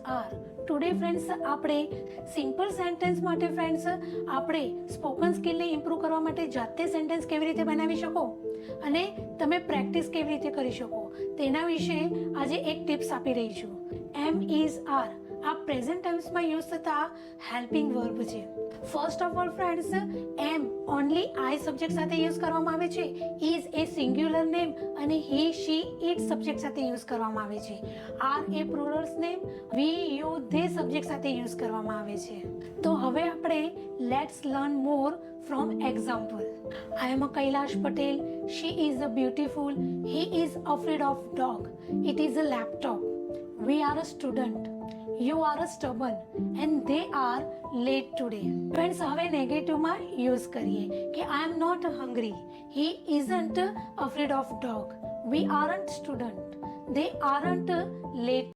R. Today friends આપણે simple sentence માટે friends આપણે સ્પોકન સ્કિલને ઇમ્પ્રૂવ કરવા માટે જાતે સેન્ટેન્સ કેવી રીતે બનાવી શકો અને તમે પ્રેક્ટિસ કેવી રીતે કરી શકો તેના વિશે આજે એક ટિપ્સ આપી રહી છું. એમ ઇઝ આર આ પ્રેઝન્ટ ટેન્સમાં યુઝ થતા હેલ્પિંગ વર્બ છે. First of all friends am only I subject સાથે યુઝ કરવામાં આવે છે. ઇઝ એ સિંગ્યુલર નેમ અને હી શી ઇટ સબ્જેક્ટ સાથે યુઝ કરવામાં આવે છે. Are a plurals name we you they subject સાથે યુઝ કરવામાં આવે છે. તો હવે આપણે let's learn more from example. I am a Kailash Patel. She is a beautiful. He is afraid of dog. It is a laptop. We are a student. You are a stubborn and they are late today. Friends, હવે નેગેટિવમાં use કરીએ કે I am not hungry. He isn't afraid of dog. We aren't student. They aren't late.